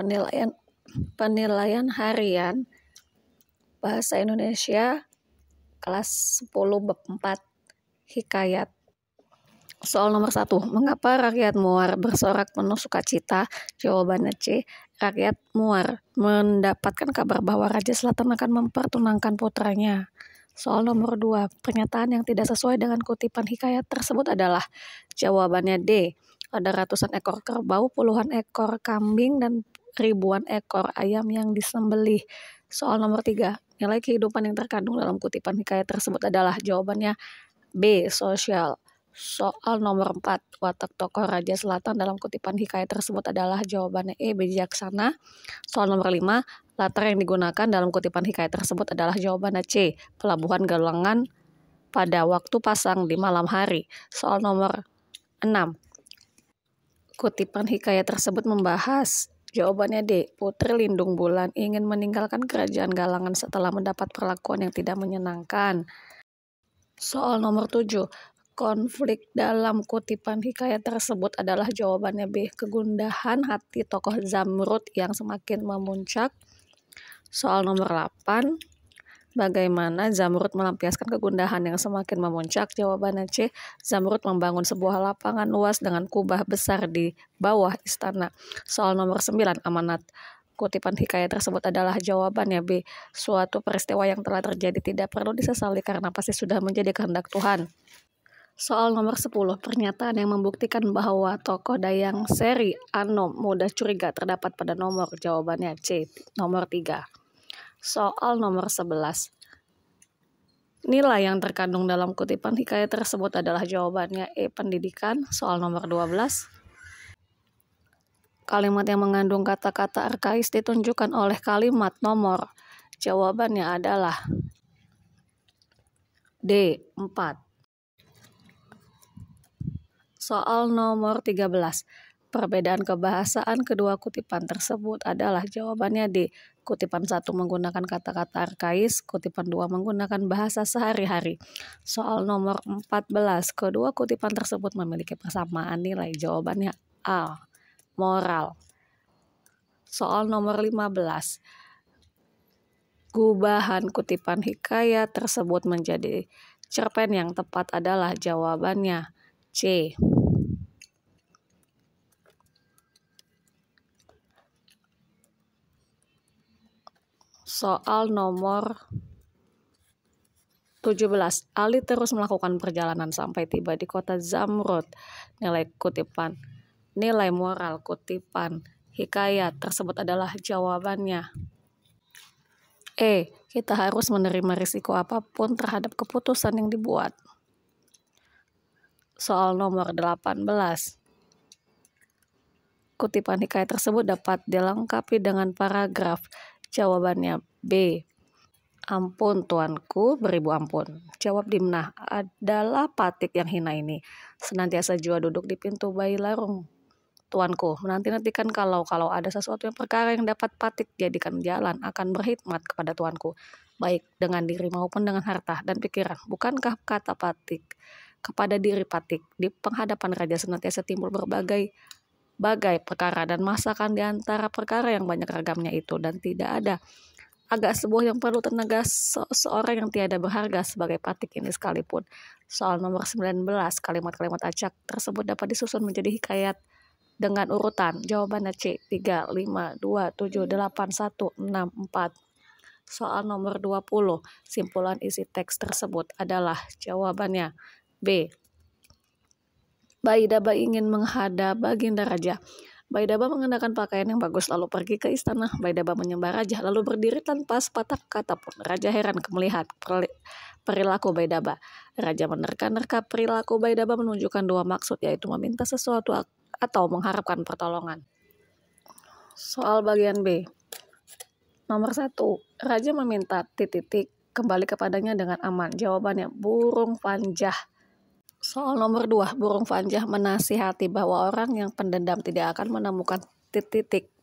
Penilaian penilaian harian Bahasa Indonesia kelas 10 bab 4 Hikayat. Soal nomor 1. Mengapa rakyat Muar bersorak penuh sukacita? Jawabannya C. Rakyat Muar mendapatkan kabar bahwa Raja Selatan akan mempertunangkan putranya. Soal nomor 2. Pernyataan yang tidak sesuai dengan kutipan hikayat tersebut adalah. Jawabannya D. Ada ratusan ekor kerbau, puluhan ekor kambing, dan ribuan ekor ayam yang disembelih. Soal nomor 3. Nilai kehidupan yang terkandung dalam kutipan hikayat tersebut adalah. Jawabannya B. Sosial. Soal nomor 4. Watak tokoh Raja Selatan dalam kutipan hikayat tersebut adalah. Jawabannya E. Bijaksana. Soal nomor 5. Latar yang digunakan dalam kutipan hikayat tersebut adalah. Jawabannya C. Pelabuhan Galangan pada waktu pasang di malam hari. Soal nomor 6. Kutipan hikayat tersebut membahas. Jawabannya D. Putri Lindung Bulan ingin meninggalkan kerajaan Galangan setelah mendapat perlakuan yang tidak menyenangkan. Soal nomor 7. Konflik dalam kutipan hikayat tersebut adalah. Jawabannya B. Kegundahan hati tokoh Zamrud yang semakin memuncak. Soal nomor 8. Bagaimana Zamrud melampiaskan kegundahan yang semakin memuncak? Jawabannya C. Zamrud membangun sebuah lapangan luas dengan kubah besar di bawah istana. Soal nomor 9. Amanat kutipan hikayat tersebut adalah. Jawabannya B. Suatu peristiwa yang telah terjadi tidak perlu disesali karena pasti sudah menjadi kehendak Tuhan. Soal nomor 10. Pernyataan yang membuktikan bahwa tokoh Dayang Seri Anom mudah curiga terdapat pada nomor. Jawabannya C. Nomor 3. Soal nomor 11. Nilai yang terkandung dalam kutipan hikayat tersebut adalah. Jawabannya E. Pendidikan. Soal nomor 12. Kalimat yang mengandung kata-kata arkais ditunjukkan oleh kalimat nomor. Jawabannya adalah D. 4. Soal nomor 13. Perbedaan kebahasaan kedua kutipan tersebut adalah. Jawabannya D. Kutipan 1 menggunakan kata-kata arkais, kutipan 2 menggunakan bahasa sehari-hari. Soal nomor 14. Kedua kutipan tersebut memiliki persamaan nilai. Jawabannya A. Moral. Soal nomor 15. Gubahan kutipan hikayat tersebut menjadi cerpen yang tepat adalah. Jawabannya C. Soal nomor 17. Ali terus melakukan perjalanan sampai tiba di kota Zamrud. Nilai moral kutipan hikayat tersebut adalah. Jawabannya E. Kita harus menerima risiko apapun terhadap keputusan yang dibuat. Soal nomor 18. Kutipan hikayat tersebut dapat dilengkapi dengan paragraf. Jawabannya B. Ampun tuanku, beribu ampun. Jawab Dimnah, adalah Patik yang hina ini. Senantiasa jua duduk di pintu bayi larung. Tuanku, menanti-nantikan kalau ada sesuatu yang perkara yang dapat Patik jadikan jalan akan berkhidmat kepada tuanku, baik dengan diri maupun dengan harta dan pikiran. Bukankah kata Patik kepada diri Patik, di penghadapan raja senantiasa timbul berbagai perkara dan masakan di antara perkara yang banyak ragamnya itu, dan tidak ada agak sebuah yang perlu tenaga seorang yang tiada berharga sebagai Patik ini sekalipun. Soal nomor 19. Kalimat-kalimat acak tersebut dapat disusun menjadi hikayat dengan urutan. Jawabannya C. 3, 5, 2, 7, 8, 1, 6, 4. Soal nomor 20. Simpulan isi teks tersebut adalah. Jawabannya B. Baidaba ingin menghadap Baginda Raja. Baidaba mengenakan pakaian yang bagus lalu pergi ke istana. Baidaba menyembah raja lalu berdiri tanpa sepatah kata pun. Raja heran melihat perilaku Baidaba. Raja menerka-nerka perilaku Baidaba menunjukkan dua maksud, yaitu meminta sesuatu atau mengharapkan pertolongan. Soal bagian B. Nomor 1. Raja meminta ... kembali kepadanya dengan aman. Jawabannya burung fanjah. Soal nomor 2. Burung fanjah menasihati bahwa orang yang pendendam tidak akan menemukan ...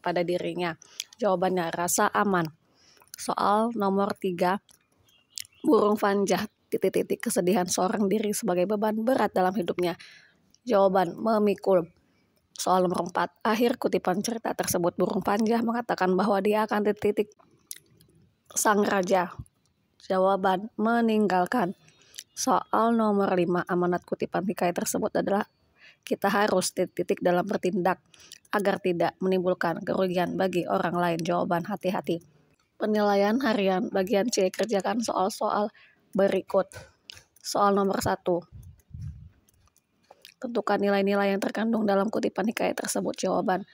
pada dirinya. Jawabannya rasa aman. Soal nomor 3. Burung fanjah ... kesedihan seorang diri sebagai beban berat dalam hidupnya. Jawaban memikul. Soal nomor 4, akhir kutipan cerita tersebut burung panjah mengatakan bahwa dia akan titik sang raja. Jawaban, meninggalkan. Soal nomor 5, amanat kutipan hikayat tersebut adalah kita harus titik dalam bertindak agar tidak menimbulkan kerugian bagi orang lain. Jawaban, hati-hati. Penilaian harian bagian C, kerjakan soal-soal berikut. Soal nomor 1, tentukan nilai-nilai yang terkandung dalam kutipan hikayat tersebut. Jawaban,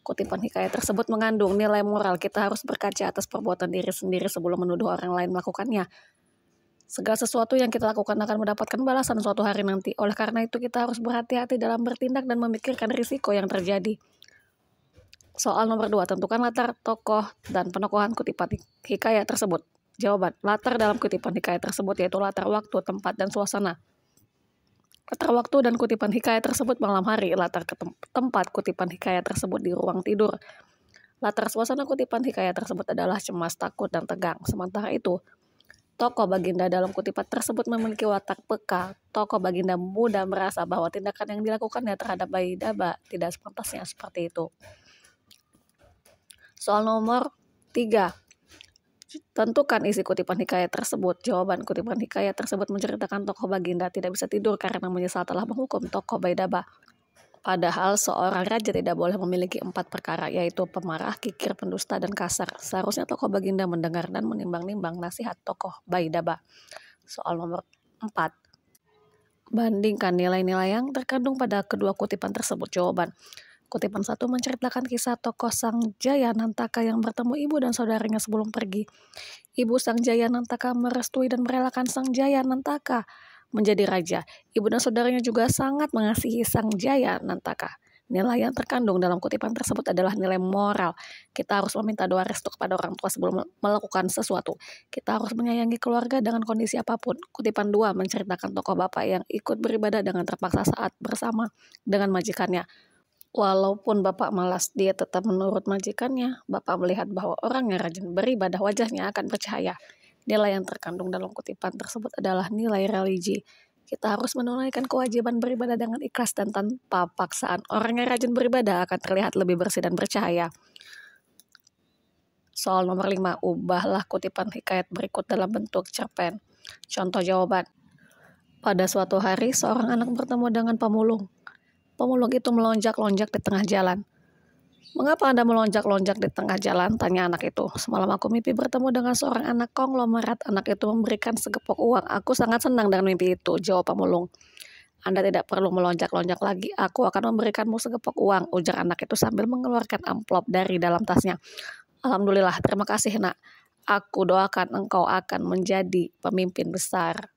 kutipan hikayat tersebut mengandung nilai moral. Kita harus berkaca atas perbuatan diri sendiri sebelum menuduh orang lain melakukannya. Segala sesuatu yang kita lakukan akan mendapatkan balasan suatu hari nanti. Oleh karena itu kita harus berhati-hati dalam bertindak dan memikirkan risiko yang terjadi. Soal nomor 2, tentukan latar tokoh dan penokohan kutipan hikayat tersebut. Jawaban, latar dalam kutipan hikayat tersebut yaitu latar waktu, tempat, dan suasana. Latar waktu dan kutipan hikayat tersebut malam hari. Latar tempat kutipan hikayat tersebut di ruang tidur. Latar suasana kutipan hikayat tersebut adalah cemas, takut, dan tegang. Sementara itu, tokoh Baginda dalam kutipan tersebut memiliki watak peka. Tokoh Baginda mudah merasa bahwa tindakan yang dilakukannya terhadap bayi Daba tidak sepantasnya seperti itu. Soal nomor 3, tentukan isi kutipan hikayat tersebut. Jawaban, kutipan hikayat tersebut menceritakan tokoh Baginda tidak bisa tidur karena menyesal telah menghukum tokoh bayi Daba. Padahal seorang raja tidak boleh memiliki 4 perkara, yaitu pemarah, kikir, pendusta, dan kasar. Seharusnya tokoh Baginda mendengar dan menimbang-nimbang nasihat tokoh bayi Daba. Soal nomor 4, bandingkan nilai-nilai yang terkandung pada kedua kutipan tersebut. Jawaban, kutipan 1 menceritakan kisah tokoh Sang Jayanantaka yang bertemu ibu dan saudaranya sebelum pergi. Ibu Sang Jayanantaka merestui dan merelakan Sang Jayanantaka menjadi raja. Ibu dan saudaranya juga sangat mengasihi Sang Jayanantaka. Nilai yang terkandung dalam kutipan tersebut adalah nilai moral. Kita harus meminta doa restu kepada orang tua sebelum melakukan sesuatu. Kita harus menyayangi keluarga dengan kondisi apapun. Kutipan 2 menceritakan tokoh bapak yang ikut beribadah dengan terpaksa saat bersama dengan majikannya. Walaupun bapak malas, dia tetap menurut majikannya. Bapak melihat bahwa orang yang rajin beribadah wajahnya akan bercahaya. Nilai yang terkandung dalam kutipan tersebut adalah nilai religi. Kita harus menunaikan kewajiban beribadah dengan ikhlas dan tanpa paksaan. Orang yang rajin beribadah akan terlihat lebih bersih dan bercahaya. Soal nomor 5, ubahlah kutipan hikayat berikut dalam bentuk cerpen. Contoh jawaban. Pada suatu hari, seorang anak bertemu dengan pemulung. Pemulung itu melonjak-lonjak di tengah jalan. "Mengapa Anda melonjak-lonjak di tengah jalan?" tanya anak itu. "Semalam aku mimpi bertemu dengan seorang anak konglomerat. Anak itu memberikan segepok uang. Aku sangat senang dengan mimpi itu," jawab pemulung. "Anda tidak perlu melonjak-lonjak lagi. Aku akan memberikanmu segepok uang," ujar anak itu sambil mengeluarkan amplop dari dalam tasnya. "Alhamdulillah, terima kasih nak. Aku doakan engkau akan menjadi pemimpin besar."